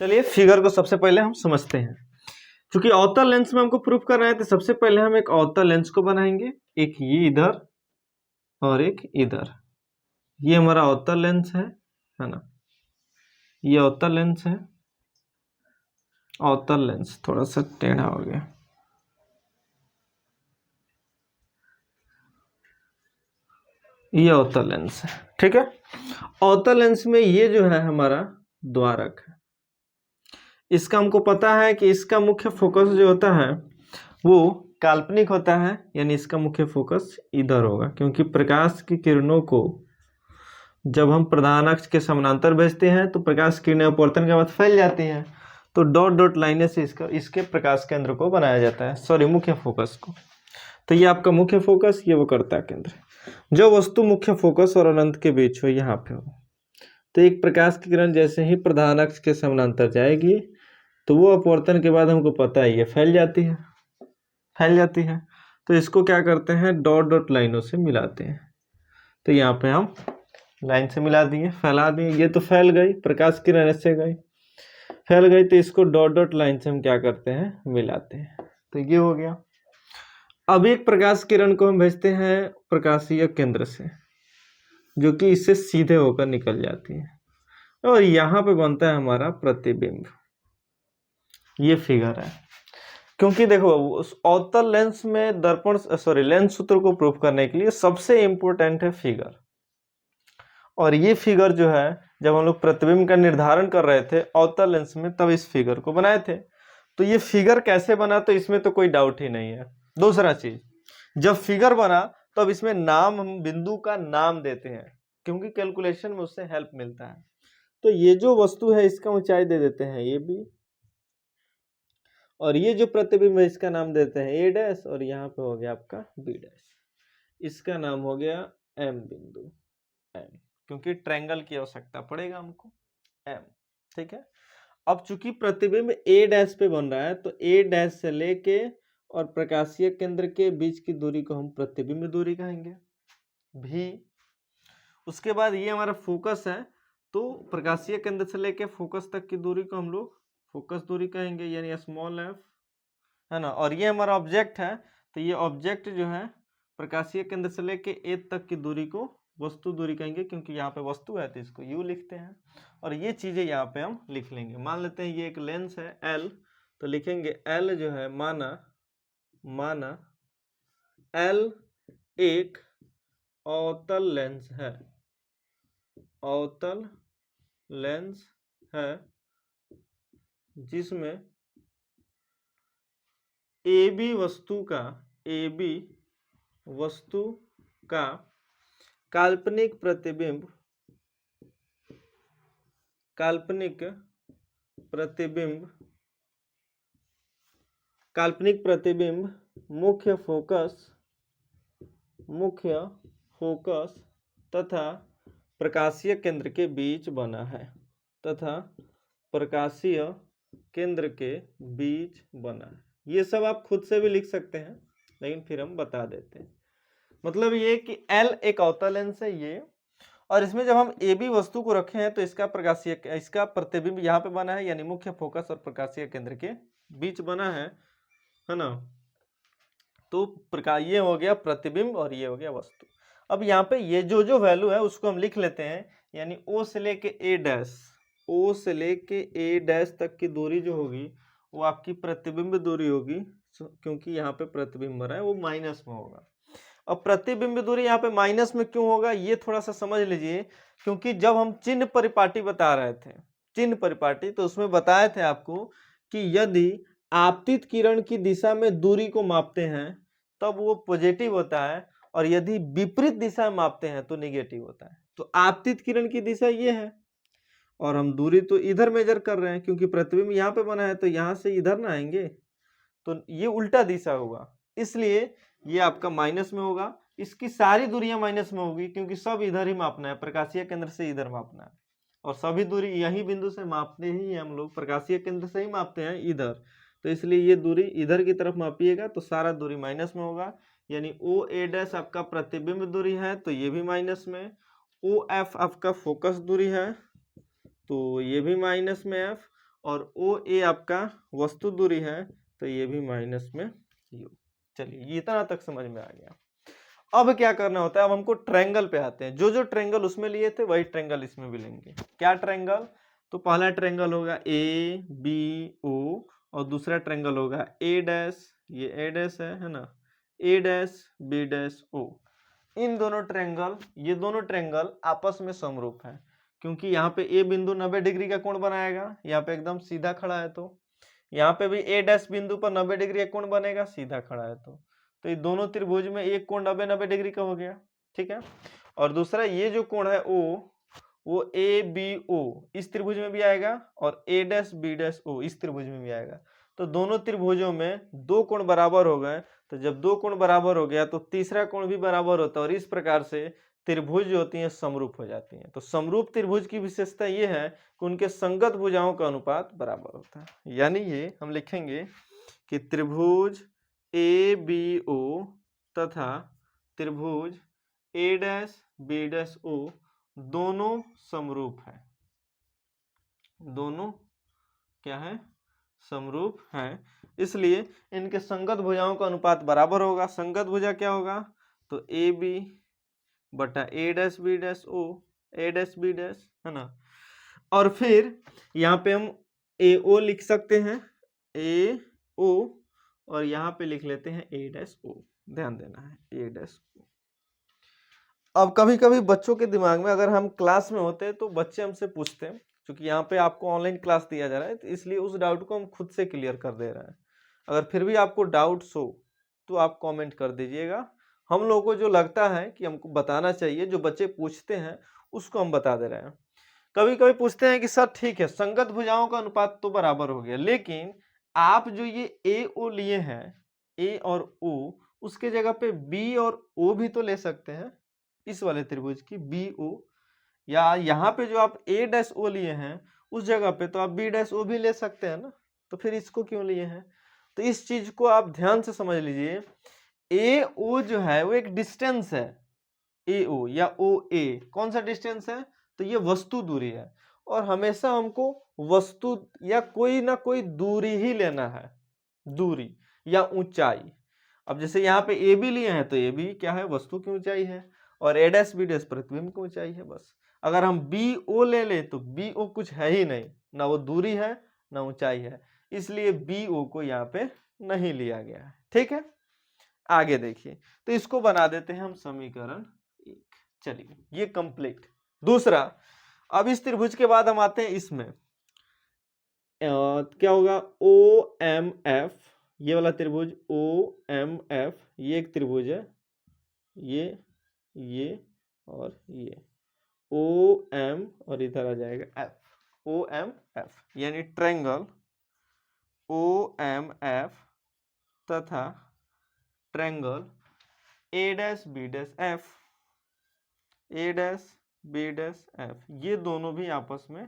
चलिए फिगर को सबसे पहले हम समझते हैं। क्योंकि अवतल लेंस में हमको प्रूफ करना है तो सबसे पहले हम एक अवतल लेंस को बनाएंगे, एक ये इधर और एक इधर। ये हमारा अवतल लेंस है ना। ये अवतल लेंस है। अवतल लेंस थोड़ा सा टेढ़ा हो गया। ये अवतल लेंस है, ठीक है। अवतल लेंस में ये जो है हमारा द्वारक है। इसका हमको पता है कि इसका मुख्य फोकस जो होता है वो काल्पनिक होता है, यानी इसका मुख्य फोकस इधर होगा, क्योंकि प्रकाश की किरणों को जब हम प्रधान अक्ष के समानांतर भेजते हैं तो प्रकाश किरणें अपवर्तन के बाद फैल जाती हैं, तो डॉट डॉट लाइनें से इसके प्रकाश केंद्र को बनाया जाता है, सॉरी मुख्य फोकस को। तो ये आपका मुख्य फोकस, ये वक्रता केंद्र। जो वस्तु मुख्य फोकस और अनंत के बीच हो, यहाँ पे हो, तो एक प्रकाश की किरण जैसे ही प्रधान अक्ष के समानांतर जाएगी तो वो अपवर्तन के बाद हमको पता है ये फैल जाती है। तो इसको क्या करते हैं, डॉट डॉट लाइनों से मिलाते हैं। तो यहाँ पे हम लाइन से मिला दिए, फैला दिए। ये तो फैल गई, प्रकाश किरण ऐसे गई, फैल गई, तो इसको डॉट डॉट लाइन से हम क्या करते हैं, मिलाते हैं। तो ये हो गया। अब एक प्रकाश किरण को हम भेजते हैं प्रकाशीय केंद्र से, जो कि इससे सीधे होकर निकल जाती है, और यहाँ पे बनता है हमारा प्रतिबिंब। ये फिगर है। क्योंकि देखो उस अवतल लेंस में लेंस सूत्र को प्रूफ करने के लिए सबसे इंपॉर्टेंट है फिगर। और ये फिगर जो है, जब हम लोग प्रतिबिंब का निर्धारण कर रहे थे अवतल लेंस में, तब इस फिगर को बनाए थे। तो ये फिगर कैसे बना, तो इसमें तो कोई डाउट ही नहीं है। दूसरा चीज, जब फिगर बना तो अब इसमें नाम, हम बिंदु का नाम देते हैं, क्योंकि कैलकुलेशन में उससे हेल्प मिलता है। तो ये जो वस्तु है इसका ऊंचाई दे देते हैं ए बी, और ये जो प्रतिबिंब है इसका नाम देते हैं ए डैश, और यहाँ पे हो गया आपका बी डैश। इसका नाम हो गया एम बिंदु, एम, क्योंकि ट्रायंगल की आवश्यकता पड़ेगा हमको, एम, ठीक है। अब चूंकि प्रतिबिंब ए डैश पे बन रहा है तो ए डैश से लेके और प्रकाशीय केंद्र के बीच की दूरी को हम प्रतिबिंब दूरी कहेंगे, भी। उसके बाद ये हमारा फोकस है, तो प्रकाशीय केंद्र से लेके फोकस तक की दूरी को हम लोग फोकस दूरी कहेंगे, यानी स्मॉल एफ, है ना। और ये हमारा ऑब्जेक्ट है, तो ये ऑब्जेक्ट जो है प्रकाशीय केंद्र से लेके ए तक की दूरी को वस्तु दूरी कहेंगे, क्योंकि यहाँ पे वस्तु है तो इसको यू लिखते हैं। और ये चीजें यहाँ पे हम लिख लेंगे। मान लेते हैं ये एक लेंस है एल, तो लिखेंगे एल जो है, माना एल एक अवतल लेंस है, अवतल लेंस है जिसमें ए बी वस्तु का काल्पनिक प्रतिबिंब मुख्य फोकस तथा प्रकाशीय केंद्र के बीच बना है, ये सब आप खुद से भी लिख सकते हैं, लेकिन फिर हम बता देते हैं। मतलब ये कि एल एक अवतल लेंस है ये, और इसमें जब हम ए बी वस्तु को रखे हैं तो इसका प्रतिबिंब यहाँ पे बना है, यानी मुख्य फोकस और प्रकाशीय केंद्र के बीच बना है ना। तो प्रकार ये हो गया प्रतिबिंब और ये हो गया वस्तु। अब यहाँ पे ये जो वैल्यू है उसको हम लिख लेते हैं, यानी ओ से लेके ए डैश तक की दूरी जो होगी वो आपकी प्रतिबिंब दूरी होगी, क्योंकि यहाँ पे प्रतिबिंब रहा है वो माइनस में होगा। अब प्रतिबिंब दूरी यहाँ पे माइनस में क्यों होगा, ये थोड़ा सा समझ लीजिए। क्योंकि जब हम चिन्ह परिपाटी बता रहे थे, तो उसमें बताए थे आपको कि यदि आपतित किरण की दिशा में दूरी को मापते हैं तब वो पॉजिटिव होता है, और यदि विपरीत दिशा में मापते हैं तो निगेटिव होता है। तो आपतित किरण की दिशा ये है, और हम दूरी तो इधर मेजर कर रहे हैं, क्योंकि प्रतिबिंब यहाँ पे बना है तो यहाँ से इधर ना आएंगे, तो ये उल्टा दिशा होगा, इसलिए ये आपका माइनस में होगा। इसकी सारी दूरियां माइनस में होगी, क्योंकि सब इधर ही मापना है, प्रकाशीय केंद्र से इधर मापना है, और सभी दूरी यही बिंदु से मापते ही हम लोग, प्रकाशीय केंद्र से ही मापते हैं इधर, तो इसलिए ये दूरी इधर की तरफ मापिएगा तो सारा दूरी माइनस में होगा। यानी ओ ए डैश आपका प्रतिबिंब दूरी है तो ये भी माइनस में, ओ एफ आपका फोकस दूरी है तो ये भी माइनस में एफ, और ओ ए आपका वस्तु दूरी है, तो ये भी माइनस में यू। चलिए इतना तक समझ में आ गया। अब क्या करना होता है, अब हमको ट्रायंगल पे आते हैं। जो जो ट्रायंगल उसमें लिए थे वही ट्रायंगल इसमें भी लेंगे। क्या ट्रायंगल, तो पहला ट्रायंगल होगा ए बी ओ, और दूसरा ट्रायंगल होगा ए डैश, ये ए डैश है ना, ए डैश बी डैश ओ। इन दोनों ट्रायंगल, ये दोनों ट्रायंगल आपस में समरूप है, क्योंकि यहाँ पे ए बिंदु 90 डिग्री का कोण बनाएगा, यहाँ पे एकदम सीधा खड़ा है, तो यहाँ पे भी ए डैश बिंदु पर 90 डिग्री का कोण बनेगा, सीधा खड़ा है, तो ये दोनों त्रिभुज में एक कोण 90 डिग्री का हो गया, ठीक है। और दूसरा ये जो कोण है ओ, वो ए बी ओ इस त्रिभुज में भी आएगा, और ए डैश बी डैश ओ इस त्रिभुज में भी आएगा। तो दोनों त्रिभुजों में दो कोण बराबर हो गए, तो जब दो कोण बराबर हो गया तो तीसरा कोण भी बराबर होता है, और इस प्रकार से त्रिभुज जो होती हैं समरूप हो जाती हैं। तो समरूप त्रिभुज की विशेषता ये है कि उनके संगत भुजाओं का अनुपात बराबर होता है। यानी ये हम लिखेंगे कि त्रिभुज ए बी ओ तथा त्रिभुज ए डैश बी डैश ओ दोनों समरूप है, दोनों क्या है, समरूप है। इसलिए इनके संगत भुजाओं का अनुपात बराबर होगा। संगत भुजा क्या होगा, तो ए बी बटा ए डैश बी डैश ओ, ए डैश बी डैश, है ना। और फिर यहाँ पे हम ए ओ लिख सकते हैं, ए ओ, और यहाँ पे लिख लेते हैं ए डैश ओ। ध्यान देना है ए डैश ओ। अब कभी कभी बच्चों के दिमाग में, अगर हम क्लास में होते तो बच्चे हमसे पूछते हैं, क्योंकि यहाँ पे आपको ऑनलाइन क्लास दिया जा रहा है, तो इसलिए उस डाउट को हम खुद से क्लियर कर दे रहे हैं। अगर फिर भी आपको डाउट्स हो तो आप कमेंट कर दीजिएगा। हम लोगों को जो लगता है कि हमको बताना चाहिए, जो बच्चे पूछते हैं उसको हम बता दे रहे हैं। कभी कभी पूछते हैं कि सर ठीक है, संगत भुजाओं का अनुपात तो बराबर हो गया, लेकिन आप जो ये ए ओ लिए हैं, ए और ओ, उसके जगह पे बी और ओ भी तो ले सकते हैं, इस वाले त्रिभुज की बी ओ, या यहाँ पे जो आप ए डैश ओ लिए हैं उस जगह पे तो आप बी डैश ओ भी ले सकते हैं ना, तो फिर इसको क्यों लिए हैं। तो इस चीज को आप ध्यान से समझ लीजिए। ए ओ जो है वो एक डिस्टेंस है, ए ओ या ओ ए कौन सा डिस्टेंस है, तो ये वस्तु दूरी है, और हमेशा हमको वस्तु या कोई ना कोई दूरी ही लेना है, दूरी या ऊंचाई। अब जैसे यहाँ पे ए बी लिए हैं, तो ए बी क्या है, वस्तु की ऊंचाई है, और ए डैश बी डैश प्रतिबिंब की ऊंचाई है, बस। अगर हम बी ओ ले ले तो बी ओ कुछ है ही नहीं, ना वो दूरी है ना ऊंचाई है, इसलिए बी ओ को यहाँ पे नहीं लिया गया है, ठीक है। आगे देखिए, तो इसको बना देते हैं हम समीकरण 1। चलिए ये कंप्लीट। दूसरा, अब इस त्रिभुज के बाद हम आते हैं इसमें, क्या होगा, ओ एम एफ, ये वाला त्रिभुज ओ एम एफ, ये एक त्रिभुज है, ये और ये ओ एम, और इधर आ जाएगा एफ, ओ एम एफ, यानी ट्रायंगल ओ एम एफ तथा triangle A dash B dash F, A dash B dash F, ये दोनों भी आपस में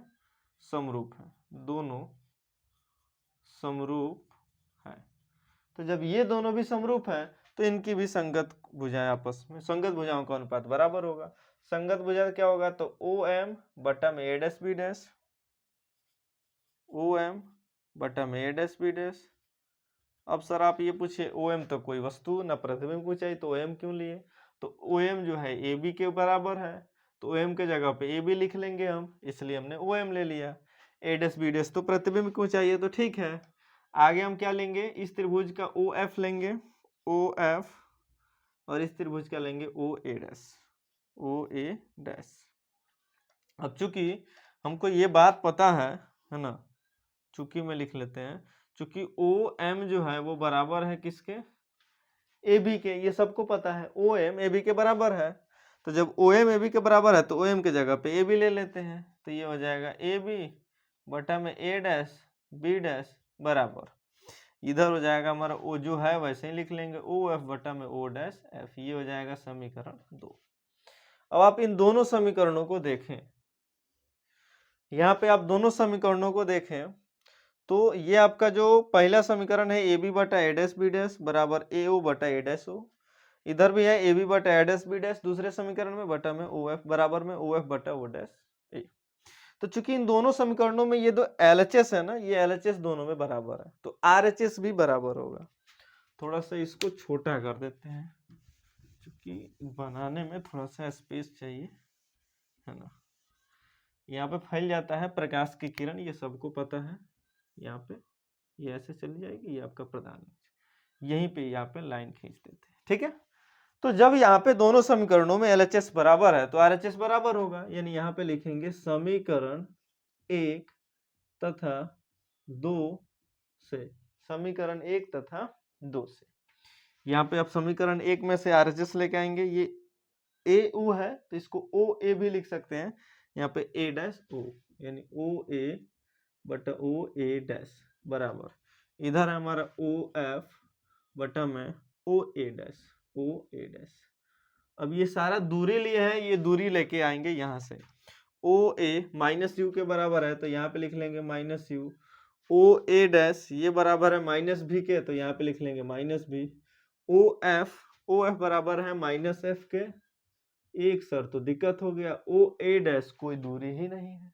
समरूप हैं, दोनों समरूप है। तो जब ये दोनों भी समरूप है तो इनकी भी संगत भुजाएं आपस में, संगत भुजाओं का अनुपात बराबर होगा। संगत भुजा क्या होगा, तो ओ एम बटा में A dash B dash, O M बटा में ए डैश बी डैश। अब सर आप ये पूछिए, ओ एम तो कोई वस्तु ना प्रतिबिंब को चाहिए, तो ओ एम क्यों लिए, तो ओ एम जो है ए बी के बराबर है, तो ओ एम के जगह पे ए बी लिख लेंगे हम, इसलिए हमने ओ एम ले लिया। ए डैश बी डैश तो प्रतिबिंब को चाहिए, तो ठीक है। आगे हम क्या लेंगे, इस त्रिभुज का ओ एफ लेंगे, ओ एफ, और इस त्रिभुज का लेंगे ओ ए डैश, ओ ए डैश। अब चूंकि हमको ये बात पता है ना, चूंकि में लिख लेते हैं, चूंकि ओ एम जो है वो बराबर है किसके, ए बी के, ये सबको पता है, ओ एम ए बी के बराबर है। तो जब ओ एम ए बी के बराबर है तो ओ एम के जगह पे ए बी ले लेते हैं, तो ये हो जाएगा ए बी बटा में ए डैश बी डैश बराबर, इधर हो जाएगा हमारा ओ जो है वैसे ही लिख लेंगे, ओ एफ बटा में ओ डैश एफ, ये हो जाएगा समीकरण 2। अब आप इन दोनों समीकरणों को देखें, यहाँ पे आप दोनों समीकरणों को देखें, तो ये आपका जो पहला समीकरण है ए बी बटा ए डैश बी डैश बराबर ए ओ बटा ए डैश ओ, इधर भी है ए बी बटा ए डैश बी डैश दूसरे समीकरण में, बटा में ओ एफ बराबर में ओ एफ बटा ओ डैश ए। तो चूंकि इन दोनों समीकरणों में ये दो LHS है ना, ये LHS दोनों में बराबर है, तो RHS भी बराबर होगा। थोड़ा सा इसको छोटा कर देते हैं क्योंकि बनाने में थोड़ा सा स्पेस चाहिए, है ना। यहाँ पे फैल जाता है प्रकाश की किरण, ये सबको पता है। यहाँ पे ये ऐसे चली जाएगी, ये आपका प्रधान अक्ष, यहीं पे यहाँ पे लाइन खींच देते हैं, ठीक है। तो जब यहाँ पे दोनों समीकरणों में LHS बराबर है तो RHS बराबर होगा, यानी यहाँ पे लिखेंगे समीकरण 1 तथा 2 से, समीकरण 1 तथा 2 से। यहाँ पे आप समीकरण 1 में से RHS लेके आएंगे, ये AU है तो इसको OA भी लिख सकते हैं, यहाँ पे A डैश O, यानी OA बटा OA डैश बराबर, इधर है हमारा OF बटा में OA डैश, OA डैश। अब ये सारा दूरी लिए हैं, ये दूरी लेके आएंगे यहाँ से, OA माइनस यू के बराबर है तो यहाँ पे लिख लेंगे माइनस यू, OA डैश ये बराबर है माइनस भी के तो यहाँ पे लिख लेंगे माइनस भी, OF बराबर है माइनस एफ के। एक सर तो दिक्कत हो गया, OA डैश कोई दूरी ही नहीं है,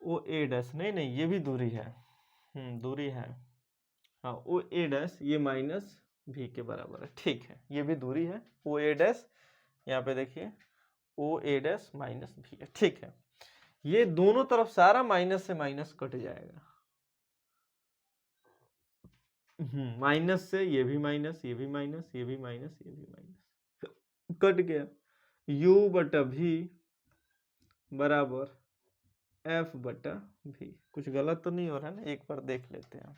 OA डैश नहीं ये भी दूरी है, दूरी है, हाँ OA डैश ये माइनस भी के बराबर है, ठीक है, ये भी दूरी है OA डैश, यहाँ पे देखिए OA डैश माइनस भी है, ठीक है। ये दोनों तरफ सारा माइनस से माइनस कट जाएगा, माइनस से ये भी माइनस, ये भी माइनस, ये भी माइनस, ये भी माइनस, कट गया। U बटा भी बराबर F बटा भी। कुछ गलत तो नहीं हो रहा है ना, एक बार देख लेते हैं।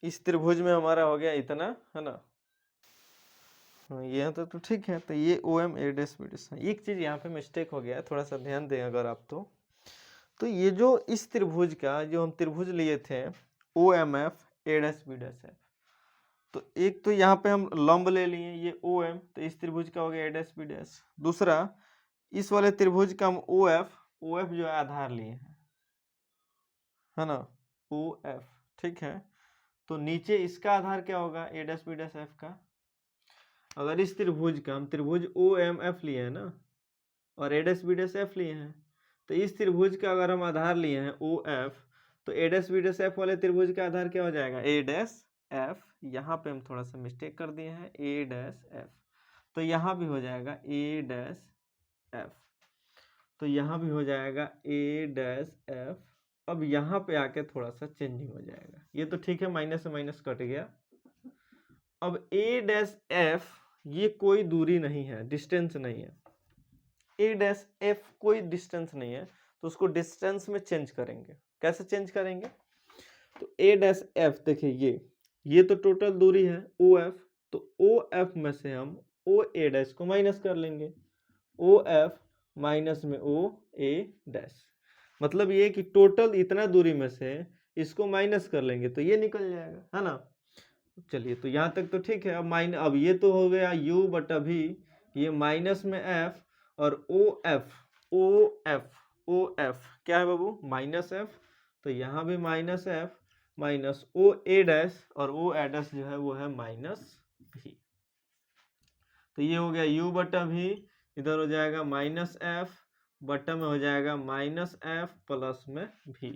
इस त्रिभुज में हमारा हो गया इतना, है ना, ये तो ठीक है। तो ये OM A dash B dash, एक चीज यहाँ पे मिस्टेक हो गया है, थोड़ा सा ध्यान दें अगर आप तो ये जो इस त्रिभुज का जो हम त्रिभुज लिए थे OMF A dash B dash F, तो एक तो यहाँ पे हम लंब ले लिए ये OM, तो इस त्रिभुज का हो गया A डैश B डैश। दूसरा इस वाले त्रिभुज का हम OF जो है आधार लिए हैं, है ना, OF, ठीक है। तो नीचे इसका आधार क्या होगा A dash B dash F का। अगर इस त्रिभुज का हम त्रिभुज OMF लिए हैं ना और A dash B dash F लिए हैं, तो इस त्रिभुज का अगर हम आधार लिए हैं OF, तो A dash B dash F वाले त्रिभुज का आधार क्या हो जाएगा A डैश F। यहाँ पे हम थोड़ा सा मिस्टेक कर दिए हैं A डैश F, तो यहाँ भी हो जाएगा A डैश F, तो यहाँ भी हो जाएगा A डैश F। अब यहाँ पे आके थोड़ा सा चेंजिंग हो जाएगा, ये तो ठीक है, माइनस से माइनस कट गया। अब A डैश F ये कोई दूरी नहीं है, डिस्टेंस नहीं है, A डैश F कोई डिस्टेंस नहीं है, तो उसको डिस्टेंस में चेंज करेंगे। कैसे चेंज करेंगे, तो A डैश F देखिए ये तो टोटल दूरी है OF, तो OF में से हम OA डैश को माइनस कर लेंगे, OF माइनस में OA डैश, मतलब ये कि टोटल इतना दूरी में से इसको माइनस कर लेंगे तो ये निकल जाएगा, है ना। चलिए तो यहाँ तक तो ठीक है। अब ये तो हो गया U बटा भी, ये माइनस में F और OF क्या है बाबू, माइनस F, तो यहाँ भी minus F minus OA dash, और OA डैश जो है वो है माइनस भी। तो ये हो गया U बटा भी, इधर हो जाएगा माइनस F बटा में हो जाएगा माइनस F प्लस में भी,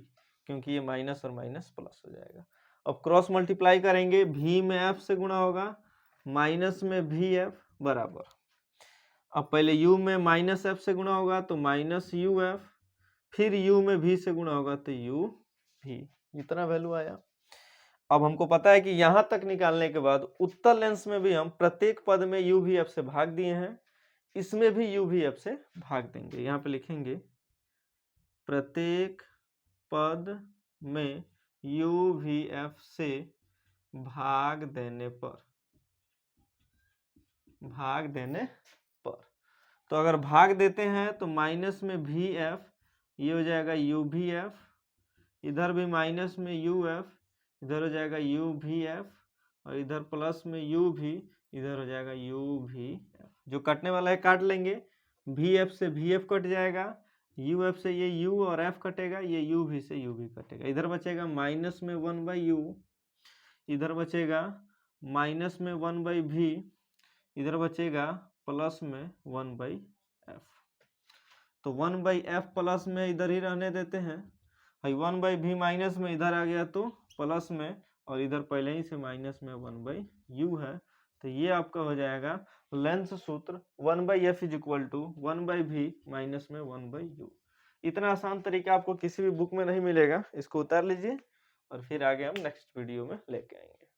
क्योंकि ये माइनस और माइनस प्लस हो जाएगा। अब क्रॉस मल्टीप्लाई करेंगे, भी में F से गुणा होगा, माइनस में भी F बराबर, अब पहले U में माइनस F से गुणा होगा तो माइनस UF, फिर U में भी से गुणा होगा तो U भी, इतना वैल्यू आया। अब हमको पता है कि यहाँ तक निकालने के बाद उत्तल लेंस में भी हम प्रत्येक पद में U भी F से भाग दिए हैं, इसमें भी U भी F से भाग देंगे। यहाँ पे लिखेंगे प्रत्येक पद में U भी F से भाग देने पर, तो अगर भाग देते हैं तो माइनस में भी F, ये हो जाएगा U भी F, इधर भी माइनस में UF, इधर हो जाएगा U भी F, और इधर प्लस में U भी, इधर हो जाएगा U भी F। जो कटने वाला है काट लेंगे, भी F से भी F कट जाएगा, UF से ये U और F कटेगा, ये U भी से U भी कटेगा, इधर बचेगा माइनस में 1/U, इधर बचेगा माइनस में 1/V, इधर बचेगा प्लस में 1/F। एफ। तो 1/f प्लस में इधर ही रहने देते हैं, 1/v माइनस में इधर आ गया तो प्लस में, और इधर पहले ही से माइनस में 1/u है। तो ये आपका हो जाएगा लेंस सूत्र 1/f is equal to 1/v minus में 1/u। इतना आसान तरीका आपको किसी भी बुक में नहीं मिलेगा, इसको उतार लीजिए और फिर आगे हम नेक्स्ट वीडियो में लेके आएंगे।